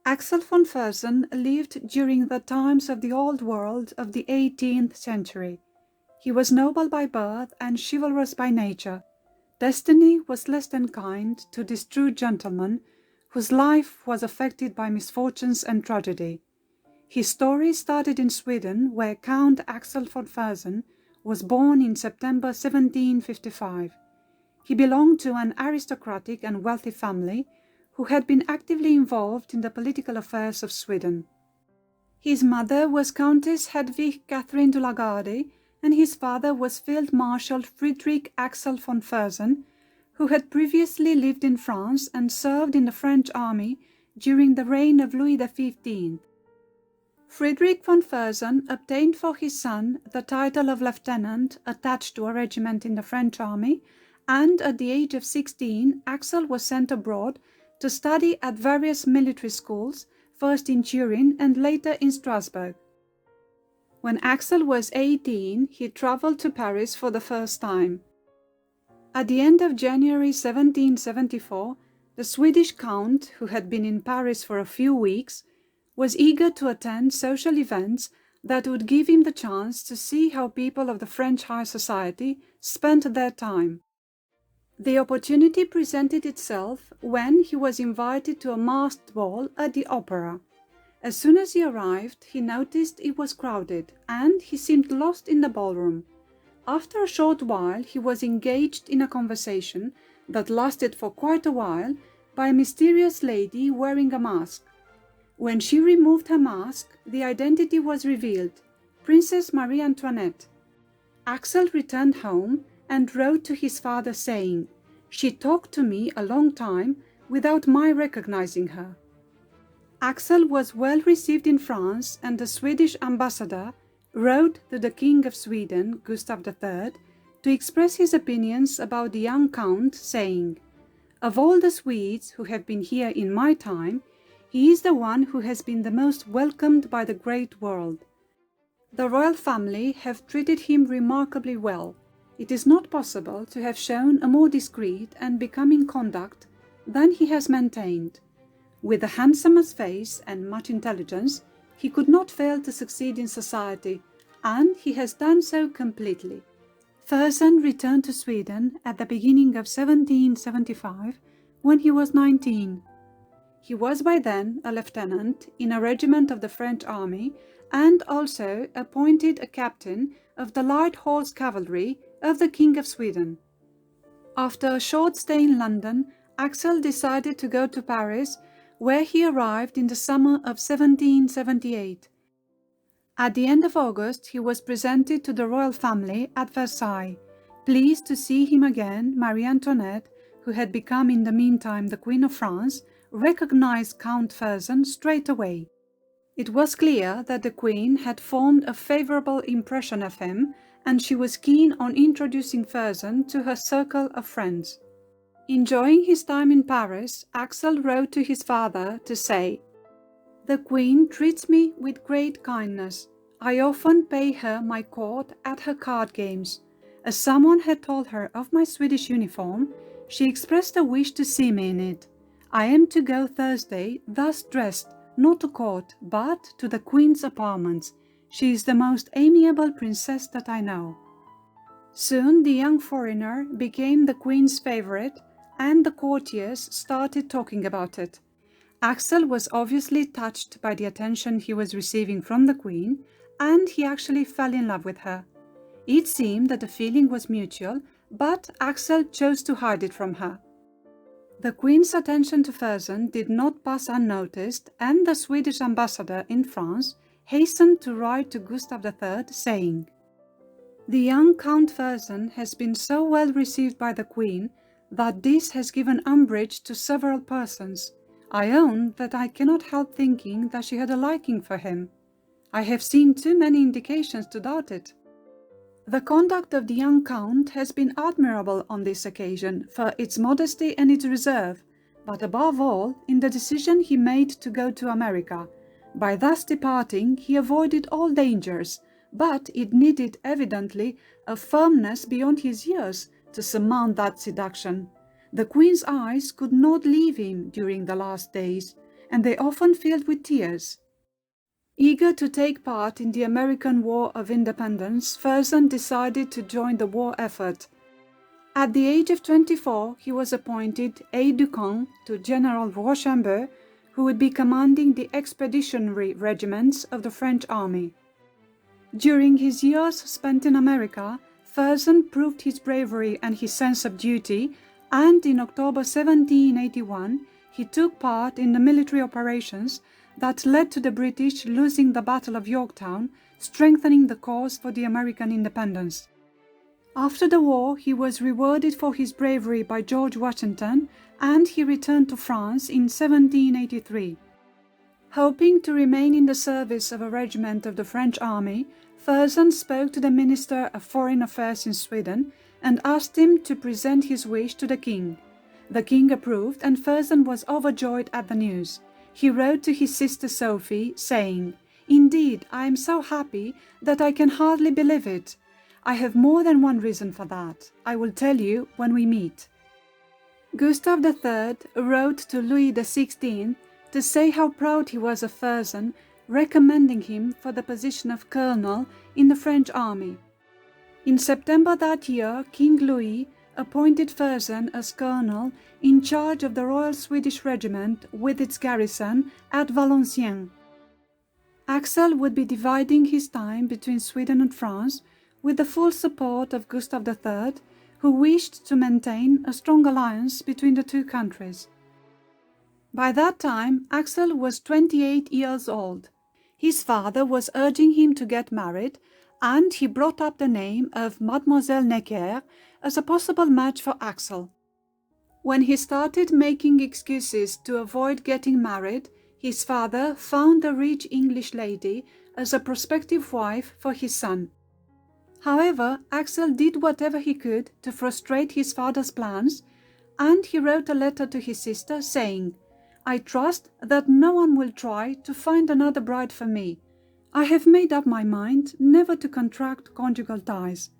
Axel von Fersen lived during the times of the Old World of the 18th century. He was noble by birth and chivalrous by nature. Destiny was less than kind to this true gentleman, whose life was affected by misfortunes and tragedy. His story started in Sweden, where Count Axel von Fersen was born in September 1755. He belonged to an aristocratic and wealthy family who had been actively involved in the political affairs of Sweden. His mother was Countess Hedvig Catherine de la Gardie, and his father was Field Marshal Friedrich Axel von Fersen, who had previously lived in France and served in the French army during the reign of Louis XV. Friedrich von Fersen obtained for his son the title of lieutenant attached to a regiment in the French army, and at the age of 16 Axel was sent abroad to study at various military schools, first in Turin and later in Strasbourg. When Axel was 18, he traveled to Paris for the first time. At the end of January 1774, the Swedish count, who had been in Paris for a few weeks, was eager to attend social events that would give him the chance to see how people of the French high society spent their time. The opportunity presented itself when he was invited to a masked ball at the opera. As soon as he arrived, he noticed it was crowded, and he seemed lost in the ballroom. After a short while, he was engaged in a conversation that lasted for quite a while by a mysterious lady wearing a mask. When she removed her mask, the identity was revealed: Princess Marie Antoinette. Axel returned home and wrote to his father saying, "She talked to me a long time without my recognizing her." Axel was well received in France, and the Swedish ambassador wrote to the King of Sweden, Gustav III, to express his opinions about the young count, saying, "Of all the Swedes who have been here in my time, he is the one who has been the most welcomed by the great world. The royal family have treated him remarkably well. It is not possible to have shown a more discreet and becoming conduct than he has maintained. With the handsomest face and much intelligence, he could not fail to succeed in society, and he has done so completely." Fersen returned to Sweden at the beginning of 1775, when he was 19. He was by then a lieutenant in a regiment of the French army, and also appointed a captain of the light horse cavalry of the King of Sweden. After a short stay in London, Axel decided to go to Paris, where he arrived in the summer of 1778. At the end of August, he was presented to the royal family at Versailles. Pleased to see him again, Marie Antoinette, who had become in the meantime the Queen of France, recognized Count Fersen straight away. It was clear that the Queen had formed a favorable impression of him, and she was keen on introducing Fersen to her circle of friends. Enjoying his time in Paris, Axel wrote to his father to say, "The Queen treats me with great kindness. I often pay her my court at her card games. As someone had told her of my Swedish uniform, she expressed a wish to see me in it. I am to go Thursday thus dressed, not to court, but to the Queen's apartments. She is the most amiable princess that I know." Soon the young foreigner became the Queen's favorite, and the courtiers started talking about it. Axel was obviously touched by the attention he was receiving from the Queen, and he actually fell in love with her. It seemed that the feeling was mutual, but Axel chose to hide it from her. The Queen's attention to Fersen did not pass unnoticed, and the Swedish ambassador in France hastened to write to Gustav III saying, "The young Count Fersen has been so well received by the Queen that this has given umbrage to several persons. I own that I cannot help thinking that she had a liking for him. I have seen too many indications to doubt it." The conduct of the young Count has been admirable on this occasion for its modesty and its reserve, but above all in the decision he made to go to America. By thus departing, he avoided all dangers, but it needed evidently a firmness beyond his years to surmount that seduction. The Queen's eyes could not leave him during the last days, and they often filled with tears. Eager to take part in the American War of Independence, Fersen decided to join the war effort. At the age of 24, he was appointed aide-de-camp to General Rochambeau, who would be commanding the expeditionary regiments of the French army. During his years spent in America, Fersen proved his bravery and his sense of duty, and in October 1781 he took part in the military operations that led to the British losing the Battle of Yorktown, strengthening the cause for the American independence. After the war, he was rewarded for his bravery by George Washington, and he returned to France in 1783. Hoping to remain in the service of a regiment of the French army, Fersen spoke to the Minister of Foreign Affairs in Sweden and asked him to present his wish to the king. The king approved, and Fersen was overjoyed at the news. He wrote to his sister Sophie, saying, "Indeed, I am so happy that I can hardly believe it. I have more than one reason for that. I will tell you when we meet." Gustav III wrote to Louis XVI to say how proud he was of Fersen, recommending him for the position of colonel in the French army. In September that year, King Louis appointed Fersen as colonel in charge of the Royal Swedish Regiment with its garrison at Valenciennes. Axel would be dividing his time between Sweden and France with the full support of Gustav III, who wished to maintain a strong alliance between the two countries. By that time, Axel was 28 years old. His father was urging him to get married, and he brought up the name of Mademoiselle Necker as a possible match for Axel. When he started making excuses to avoid getting married, his father found a rich English lady as a prospective wife for his son. However, Axel did whatever he could to frustrate his father's plans, and he wrote a letter to his sister saying, "I trust that no one will try to find another bride for me. I have made up my mind never to contract conjugal ties.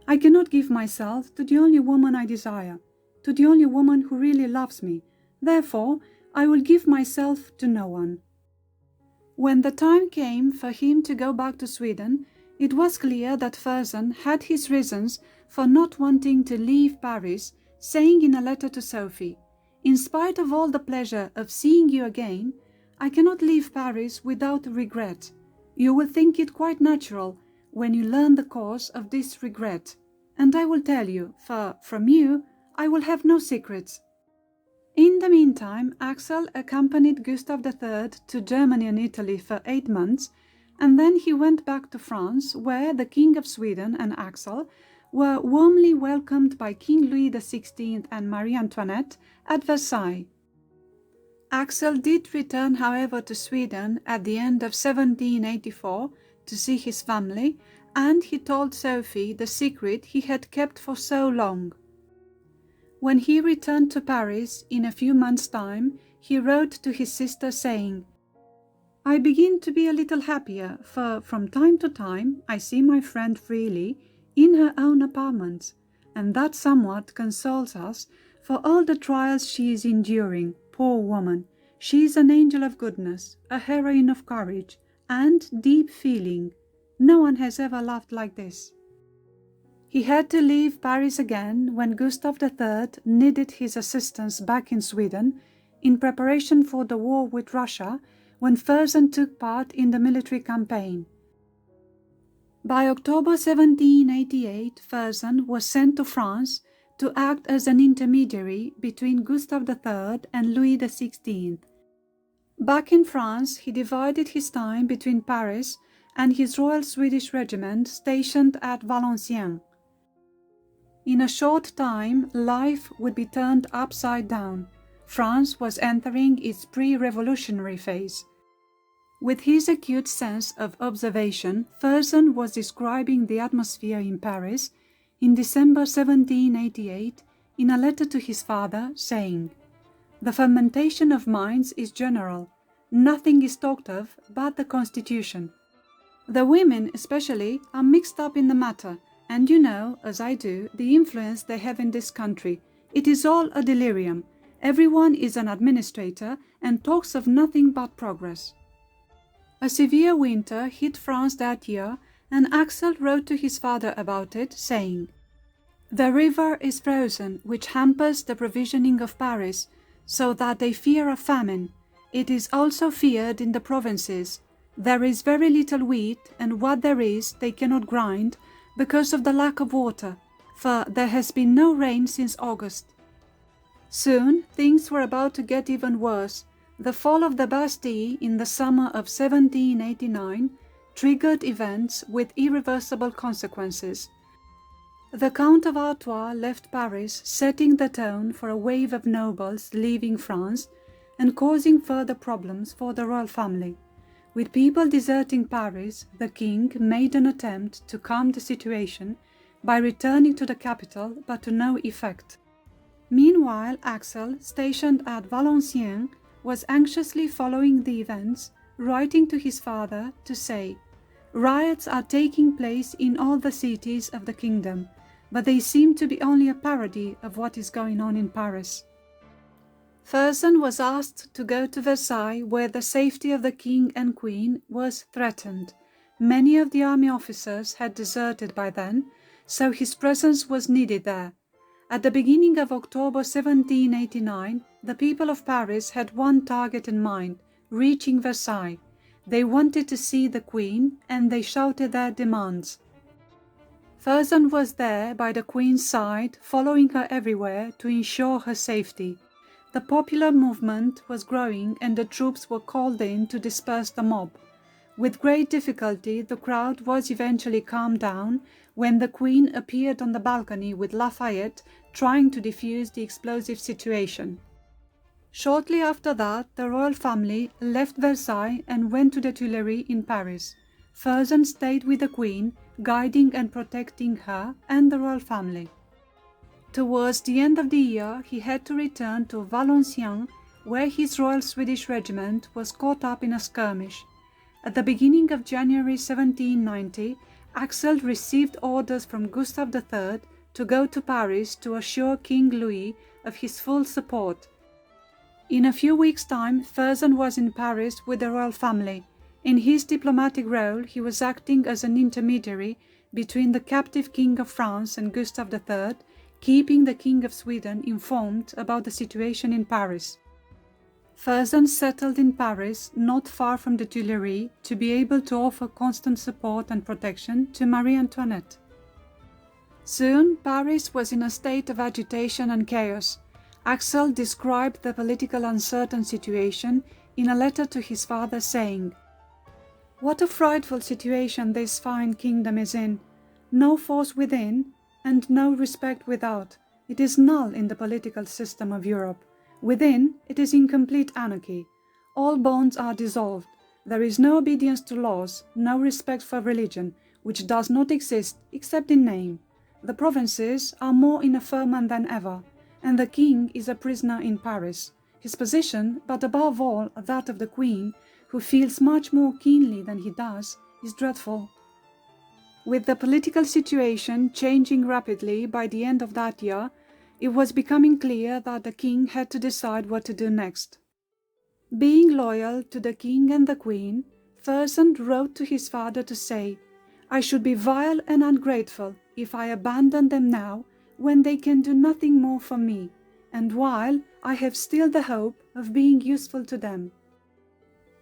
I cannot give myself to the only woman I desire, to the only woman who really loves me. Therefore, I will give myself to no one." When the time came for him to go back to Sweden, it was clear that Fersen had his reasons for not wanting to leave Paris, saying in a letter to Sophie, "In spite of all the pleasure of seeing you again, I cannot leave Paris without regret. You will think it quite natural when you learn the cause of this regret, and I will tell you, for from you I will have no secrets." In the meantime, Axel accompanied Gustav III to Germany and Italy for 8 months, and then he went back to France, where the King of Sweden and Axel were warmly welcomed by King Louis XVI and Marie Antoinette at Versailles. Axel did return, however, to Sweden at the end of 1784 to see his family, and he told Sophie the secret he had kept for so long. When he returned to Paris in a few months' time, he wrote to his sister saying, "I begin to be a little happier, for from time to time I see my friend freely in her own apartments, and that somewhat consoles us for all the trials she is enduring. Poor woman, she is an angel of goodness, a heroine of courage and deep feeling. No one has ever loved like this." He had to leave Paris again when Gustav III needed his assistance back in Sweden in preparation for the war with Russia, when Fersen took part in the military campaign. By October 1788, Fersen was sent to France to act as an intermediary between Gustav III and Louis XVI. Back in France, he divided his time between Paris and his Royal Swedish Regiment stationed at Valenciennes. In a short time, life would be turned upside down. France was entering its pre-revolutionary phase. With his acute sense of observation, Fersen was describing the atmosphere in Paris in December 1788 in a letter to his father, saying, "The fermentation of minds is general. Nothing is talked of but the Constitution. The women especially are mixed up in the matter, and you know, as I do, the influence they have in this country. It is all a delirium. Everyone is an administrator and talks of nothing but progress. A severe winter hit France that year, and Axel wrote to his father about it, saying, "The river is frozen, which hampers the provisioning of Paris, so that they fear a famine. It is also feared in the provinces. There is very little wheat, and what there is they cannot grind, because of the lack of water, for there has been no rain since August." Soon things were about to get even worse. The fall of the Bastille in the summer of 1789 triggered events with irreversible consequences. The Count of Artois left Paris, setting the tone for a wave of nobles leaving France and causing further problems for the royal family. With people deserting Paris, the king made an attempt to calm the situation by returning to the capital, but to no effect. Meanwhile, Axel, stationed at Valenciennes, was anxiously following the events, writing to his father to say, "Riots are taking place in all the cities of the kingdom, but they seem to be only a parody of what is going on in Paris." Fersen was asked to go to Versailles, where the safety of the king and queen was threatened. Many of the army officers had deserted by then, so his presence was needed there. At the beginning of October 1789, the people of Paris had one target in mind: reaching Versailles. They wanted to see the queen, and they shouted their demands. Fersen was there by the queen's side, following her everywhere to ensure her safety. The popular movement was growing, and the troops were called in to disperse the mob. With great difficulty, the crowd was eventually calmed down when the Queen appeared on the balcony with Lafayette, trying to defuse the explosive situation. Shortly after that, the royal family left Versailles and went to the Tuileries in Paris. Fersen stayed with the Queen, guiding and protecting her and the royal family. Towards the end of the year, he had to return to Valenciennes, where his Royal Swedish Regiment was caught up in a skirmish. At the beginning of January 1790, Axel received orders from Gustav III to go to Paris to assure King Louis of his full support. In a few weeks' time, Fersen was in Paris with the royal family. In his diplomatic role, he was acting as an intermediary between the captive King of France and Gustav III, keeping the King of Sweden informed about the situation in Paris. Fersen settled in Paris, not far from the Tuileries, to be able to offer constant support and protection to Marie Antoinette. Soon, Paris was in a state of agitation and chaos. Axel described the political uncertain situation in a letter to his father, saying, "What a frightful situation this fine kingdom is in! No force within, and no respect without. It is null in the political system of Europe. Within, it is in complete anarchy. All bonds are dissolved. There is no obedience to laws, no respect for religion, which does not exist except in name. The provinces are more in a ferment than ever, and the king is a prisoner in Paris. His position, but above all that of the queen, who feels much more keenly than he does, is dreadful." With the political situation changing rapidly by the end of that year, it was becoming clear that the king had to decide what to do next. Being loyal to the king and the queen, Fersen wrote to his father to say, "I should be vile and ungrateful if I abandon them now, when they can do nothing more for me, and while I have still the hope of being useful to them."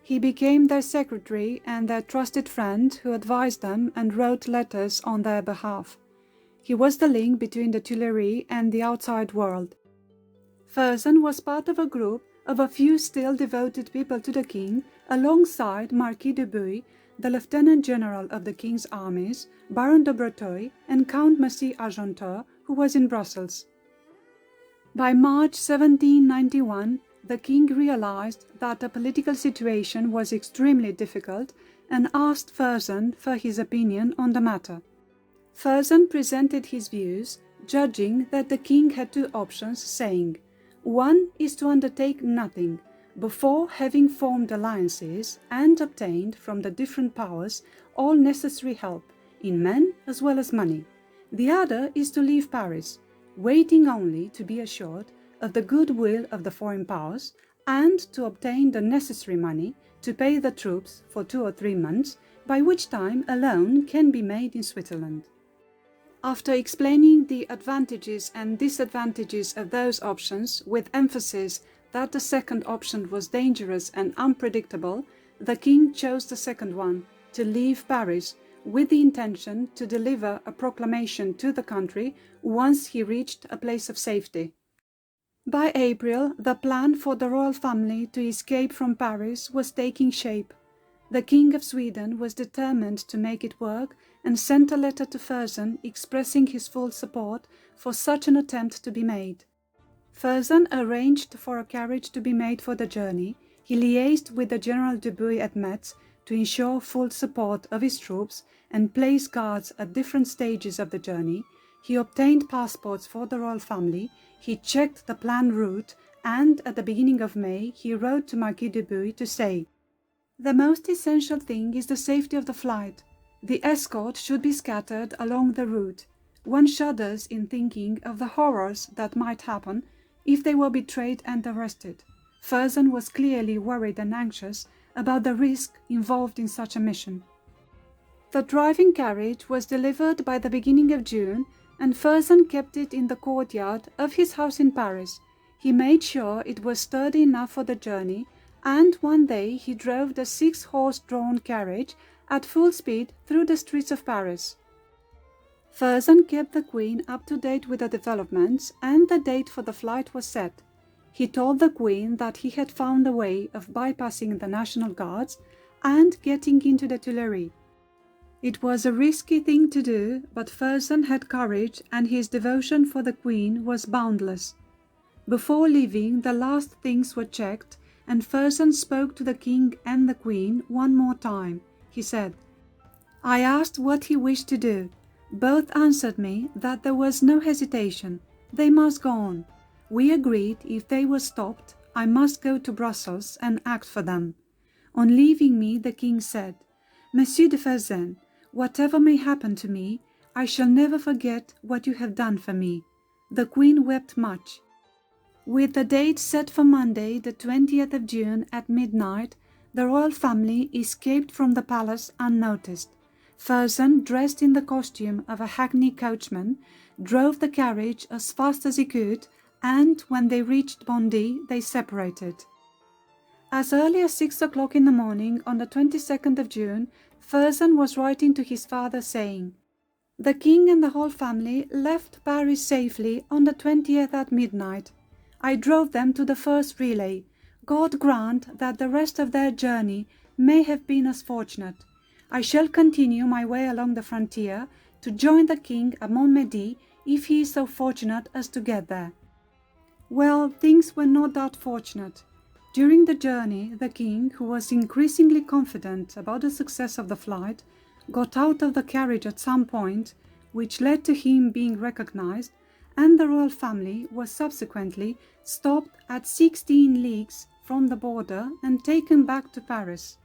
He became their secretary and their trusted friend who advised them and wrote letters on their behalf. He was the link between the Tuileries and the outside world. Fersen was part of a group of a few still devoted people to the king, alongside Marquis de Buy, the Lieutenant General of the king's armies, Baron de Breteuil, and Count Massy Argenteur, who was in Brussels. By March 1791, the king realized that the political situation was extremely difficult and asked Fersen for his opinion on the matter. Fersen presented his views, judging that the king had two options, saying, "One is to undertake nothing, before having formed alliances and obtained from the different powers all necessary help, in men as well as money. The other is to leave Paris, waiting only to be assured of the goodwill of the foreign powers and to obtain the necessary money to pay the troops for 2 or 3 months, by which time a loan can be made in Switzerland. After explaining the advantages and disadvantages of those options, with emphasis that the second option was dangerous and unpredictable, the king chose the second one, to leave Paris, with the intention to deliver a proclamation to the country once he reached a place of safety. By April, the plan for the royal family to escape from Paris was taking shape. The King of Sweden was determined to make it work and sent a letter to Fersen expressing his full support for such an attempt to be made. Fersen arranged for a carriage to be made for the journey. He liaised with the General Dubuis at Metz to ensure full support of his troops and place guards at different stages of the journey. He obtained passports for the royal family, he checked the planned route, and at the beginning of May he wrote to Marquis Dubuis to say, "The most essential thing is the safety of the flight. The escort should be scattered along the route. One shudders in thinking of the horrors that might happen if they were betrayed and arrested." Fersen was clearly worried and anxious about the risk involved in such a mission. The driving carriage was delivered by the beginning of June, and Fersen kept it in the courtyard of his house in Paris. He made sure it was sturdy enough for the journey, and one day he drove the 6-horse-drawn carriage at full speed through the streets of Paris. Fersen kept the Queen up to date with the developments, and the date for the flight was set. He told the Queen that he had found a way of bypassing the National Guards and getting into the Tuileries. It was a risky thing to do, but Fersen had courage and his devotion for the Queen was boundless. Before leaving, the last things were checked, and Fersen spoke to the King and the Queen one more time. He said, "I asked what he wished to do. Both answered me that there was no hesitation. They must go on. We agreed if they were stopped, I must go to Brussels and act for them." On leaving me, the King said, "Monsieur de Fersen, whatever may happen to me, I shall never forget what you have done for me." The Queen wept much. With the date set for Monday, the 20th of June at midnight, the royal family escaped from the palace unnoticed. Fersen, dressed in the costume of a hackney coachman, drove the carriage as fast as he could, and when they reached Bondy, they separated. As early as 6 o'clock in the morning on the 22nd of June, Fersen was writing to his father saying, "The King and the whole family left Paris safely on the 20th at midnight. I drove them to the first relay. God grant that the rest of their journey may have been as fortunate. I shall continue my way along the frontier to join the King at Montmédy if he is so fortunate as to get there." Well, things were not that fortunate. During the journey, the King, who was increasingly confident about the success of the flight, got out of the carriage at some point, which led to him being recognized, and the royal family was subsequently stopped at 16 leagues from the border and taken back to Paris.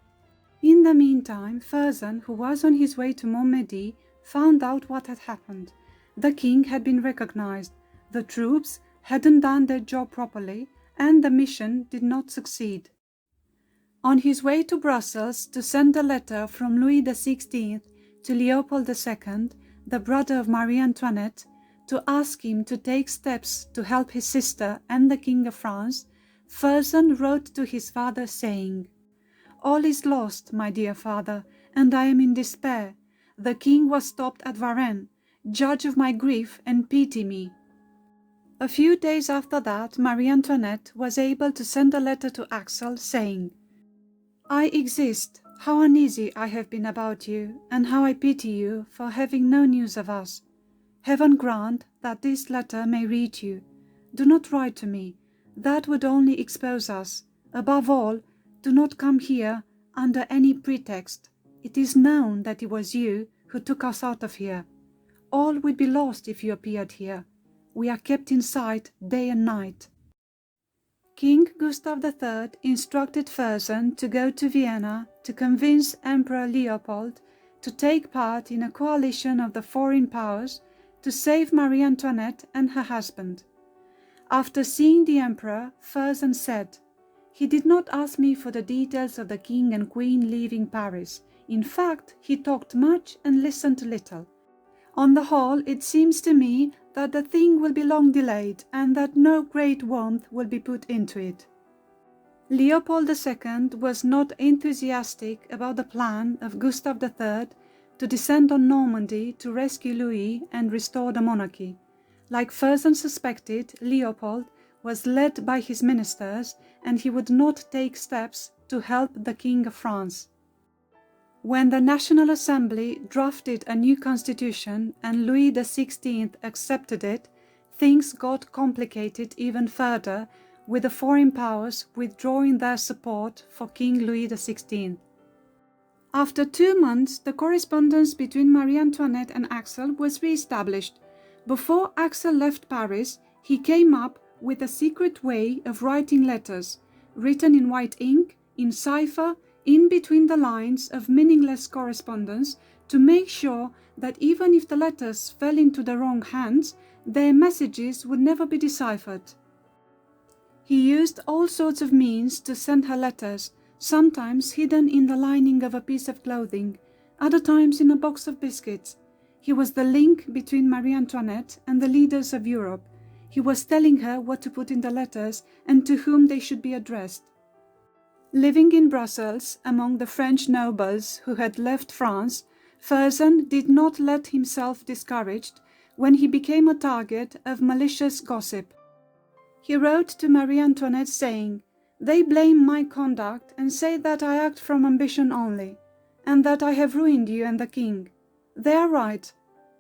In the meantime, Fersen, who was on his way to Montmédy, found out what had happened. The King had been recognized, the troops hadn't done their job properly, and the mission did not succeed. On his way to Brussels to send a letter from Louis XVI to Leopold II, the brother of Marie Antoinette, to ask him to take steps to help his sister and the King of France, Fersen wrote to his father saying, "All is lost, my dear father, and I am in despair. The King was stopped at Varennes. Judge of my grief and pity me." A few days after that, Marie Antoinette was able to send a letter to Axel saying, "I exist. How uneasy I have been about you, and how I pity you for having no news of us. Heaven grant that this letter may reach you. Do not write to me. That would only expose us. Above all, do not come here under any pretext. It is known that it was you who took us out of here. All would be lost if you appeared here. We are kept in sight day and night." King Gustav III instructed Fersen to go to Vienna to convince Emperor Leopold to take part in a coalition of the foreign powers to save Marie Antoinette and her husband. After seeing the emperor, Fersen said, "He did not ask me for the details of the king and queen leaving Paris. In fact, he talked much and listened little. On the whole, it seems to me that the thing will be long delayed and that no great warmth will be put into it." Leopold II was not enthusiastic about the plan of Gustav III to descend on Normandy to rescue Louis and restore the monarchy. Like Fersen suspected, Leopold was led by his ministers, and he would not take steps to help the King of France. When the National Assembly drafted a new constitution and Louis XVI accepted it, things got complicated even further, with the foreign powers withdrawing their support for King Louis XVI. After 2 months, the correspondence between Marie Antoinette and Axel was re-established. Before Axel left Paris, he came up with a secret way of writing letters, written in white ink, in cipher, in between the lines of meaningless correspondence, to make sure that even if the letters fell into the wrong hands, their messages would never be deciphered. He used all sorts of means to send her letters, sometimes hidden in the lining of a piece of clothing, other times in a box of biscuits. He was the link between Marie Antoinette and the leaders of Europe. He was telling her what to put in the letters and to whom they should be addressed. Living in Brussels among the French nobles who had left France, Fersen did not let himself discouraged when he became a target of malicious gossip. He wrote to Marie Antoinette saying, "They blame my conduct and say that I act from ambition only, and that I have ruined you and the king. They are right.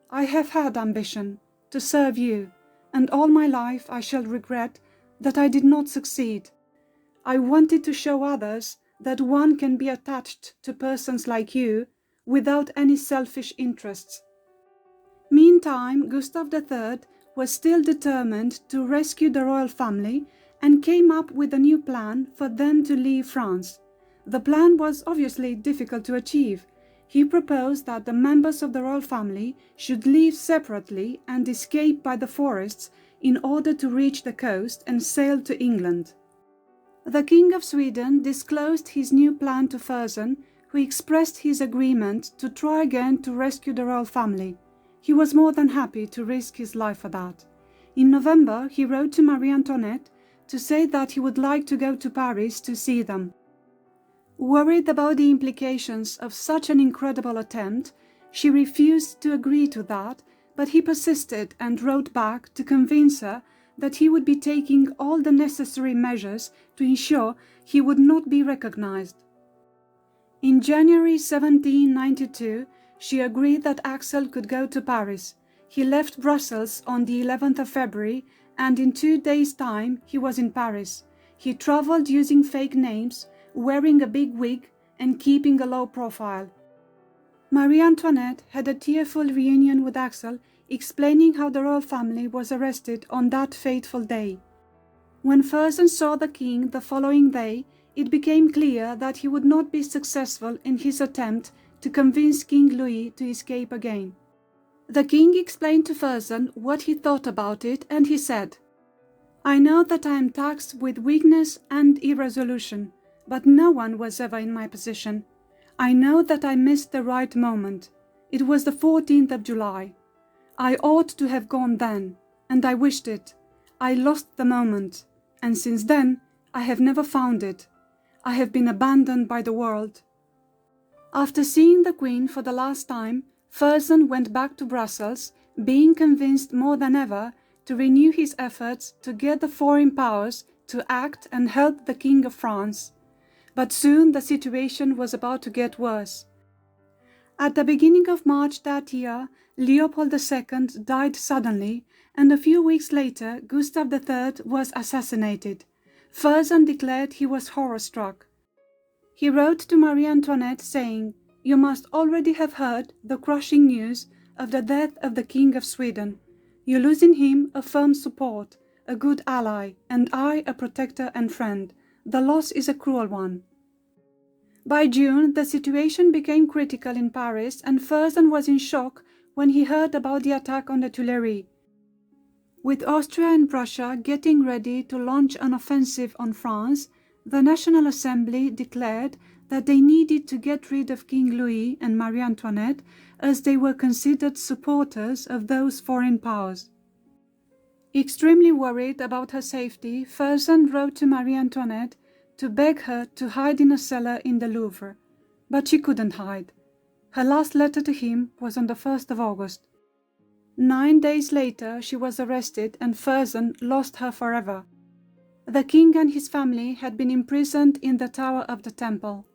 I have had ambition, to serve you, and all my life I shall regret that I did not succeed. I wanted to show others that one can be attached to persons like you without any selfish interests." Meantime, Gustav III was still determined to rescue the royal family and came up with a new plan for them to leave France. The plan was obviously difficult to achieve. He proposed that the members of the royal family should leave separately and escape by the forests in order to reach the coast and sail to England. The King of Sweden disclosed his new plan to Fersen, who expressed his agreement to try again to rescue the royal family. He was more than happy to risk his life for that. In November, he wrote to Marie Antoinette to say that he would like to go to Paris to see them. Worried about the implications of such an incredible attempt, she refused to agree to that, but he persisted and wrote back to convince her that he would be taking all the necessary measures to ensure he would not be recognized. In January 1792, she agreed that Axel could go to Paris. He left Brussels on the 11th of February, and in 2 days' time he was in Paris. He traveled using fake names, wearing a big wig and keeping a low profile. Marie Antoinette had a tearful reunion with Axel, explaining how the royal family was arrested on that fateful day. When Fersen saw the king the following day, it became clear that he would not be successful in his attempt to convince King Louis to escape again. The king explained to Fersen what he thought about it, and he said, "I know that I am taxed with weakness and irresolution, but no one was ever in my position. I know that I missed the right moment. It was the 14th of July. I ought to have gone then, and I wished it. I lost the moment, and since then I have never found it. I have been abandoned by the world." After seeing the Queen for the last time, Fersen went back to Brussels, being convinced more than ever to renew his efforts to get the foreign powers to act and help the King of France. But soon the situation was about to get worse. At the beginning of March that year, Leopold II died suddenly, and a few weeks later Gustav III was assassinated. Fersen declared he was horror-struck. He wrote to Marie Antoinette saying, "You must already have heard the crushing news of the death of the King of Sweden. You lose in him a firm support, a good ally, and I a protector and friend. The loss is a cruel one." By June, the situation became critical in Paris, and Fersen was in shock when he heard about the attack on the Tuileries. With Austria and Prussia getting ready to launch an offensive on France, the National Assembly declared that they needed to get rid of King Louis and Marie Antoinette as they were considered supporters of those foreign powers. Extremely worried about her safety, Fersen wrote to Marie Antoinette to beg her to hide in a cellar in the Louvre, but she couldn't hide. Her last letter to him was on the 1st of August. 9 days later she was arrested and Fersen lost her forever. The king and his family had been imprisoned in the Tower of the Temple.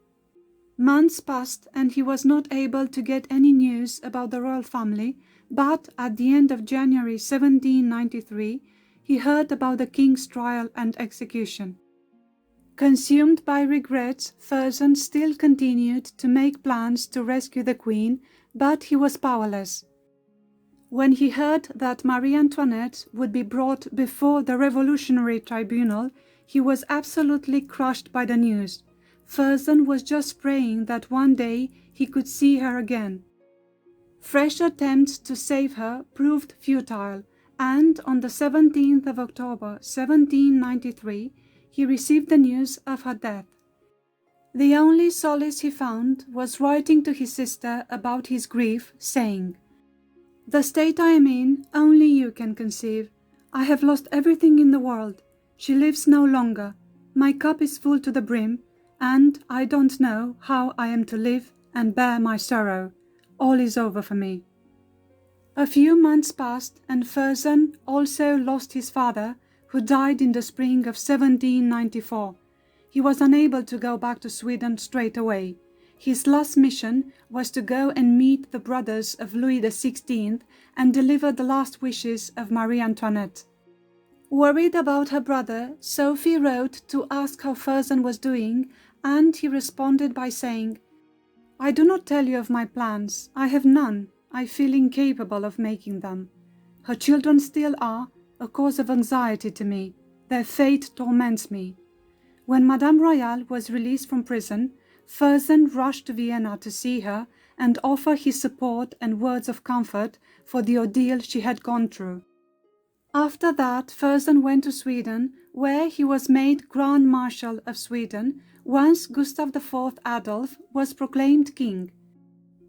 Months passed and he was not able to get any news about the royal family, but at the end of January 1793 he heard about the king's trial and execution. Consumed by regrets, Fersen still continued to make plans to rescue the queen, but he was powerless. When he heard that Marie Antoinette would be brought before the Revolutionary Tribunal, he was absolutely crushed by the news. Fersen was just praying that one day he could see her again. Fresh attempts to save her proved futile, and on the 17th of October 1793, he received the news of her death. The only solace he found was writing to his sister about his grief, saying, "The state I am in, only you can conceive. I have lost everything in the world. She lives no longer. My cup is full to the brim, and I don't know how I am to live and bear my sorrow. All is over for me." A few months passed, and Fersen also lost his father, who died in the spring of 1794. He was unable to go back to Sweden straight away. His last mission was to go and meet the brothers of Louis XVI and deliver the last wishes of Marie Antoinette. Worried about her brother, Sophie wrote to ask how Fersen was doing, and he responded by saying, "I do not tell you of my plans. I have none. I feel incapable of making them. Her children still are a cause of anxiety to me. Their fate torments me." When Madame Royale was released from prison, Fersen rushed to Vienna to see her and offer his support and words of comfort for the ordeal she had gone through. After that, Fersen went to Sweden, where he was made Grand Marshal of Sweden once Gustav IV Adolf was proclaimed king.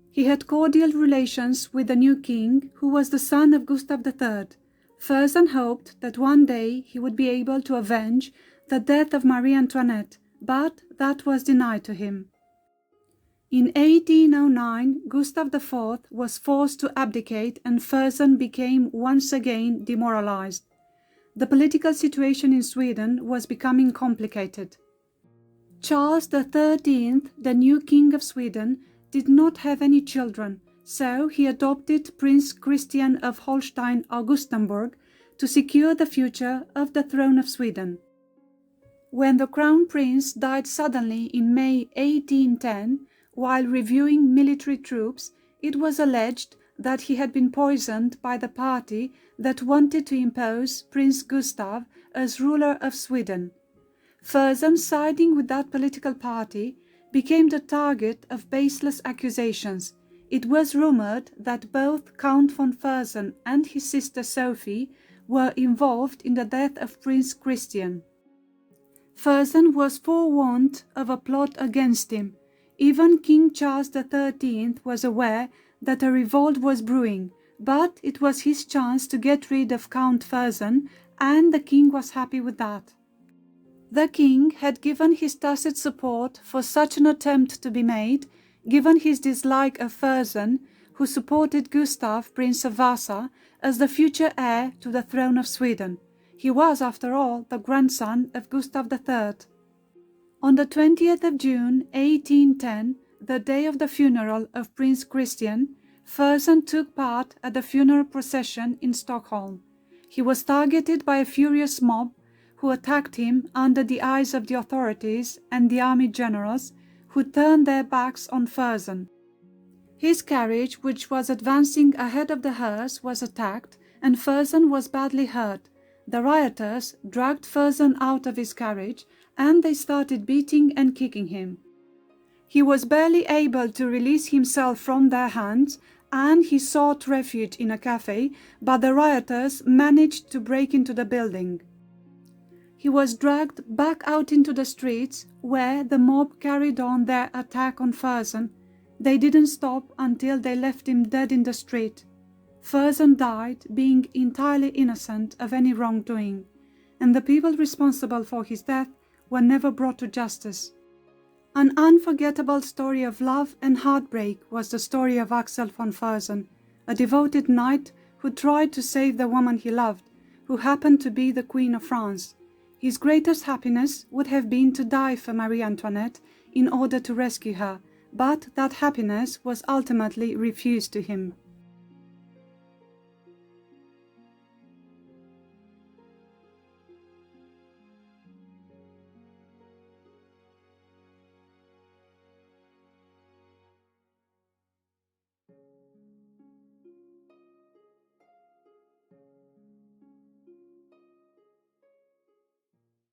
He had cordial relations with the new king, who was the son of Gustav III. Fersen hoped that one day he would be able to avenge the death of Marie Antoinette, but that was denied to him. In 1809, Gustav IV was forced to abdicate and Fersen became once again demoralized. The political situation in Sweden was becoming complicated. Charles XIII, the new king of Sweden, did not have any children, so he adopted Prince Christian of Holstein-Augustenburg to secure the future of the throne of Sweden. When the crown prince died suddenly in May 1810, while reviewing military troops, it was alleged that he had been poisoned by the party that wanted to impose Prince Gustav as ruler of Sweden. Fersen, siding with that political party, became the target of baseless accusations. It was rumored that both Count von Fersen and his sister Sophie were involved in the death of Prince Christian. Fersen was forewarned of a plot against him. Even King Charles XIII was aware that a revolt was brewing, but it was his chance to get rid of Count Fersen, and the king was happy with that. The king had given his tacit support for such an attempt to be made, given his dislike of Fersen, who supported Gustav, Prince of Vasa, as the future heir to the throne of Sweden. He was, after all, the grandson of Gustav III. On the 20th of June 1810, the day of the funeral of Prince Christian, Fersen took part at the funeral procession in Stockholm. He was targeted by a furious mob who attacked him under the eyes of the authorities and the army generals, who turned their backs on Fersen. His carriage, which was advancing ahead of the hearse, was attacked, and Fersen was badly hurt. The rioters dragged Fersen out of his carriage, and they started beating and kicking him. He was barely able to release himself from their hands, and he sought refuge in a cafe, but the rioters managed to break into the building. He was dragged back out into the streets, where the mob carried on their attack on Curzon. They didn't stop until they left him dead in the street. Curzon died being entirely innocent of any wrongdoing, and the people responsible for his death were never brought to justice. An unforgettable story of love and heartbreak was the story of Axel von Curzon, a devoted knight who tried to save the woman he loved, who happened to be the Queen of France. His greatest happiness would have been to die for Marie Antoinette in order to rescue her, but that happiness was ultimately refused to him.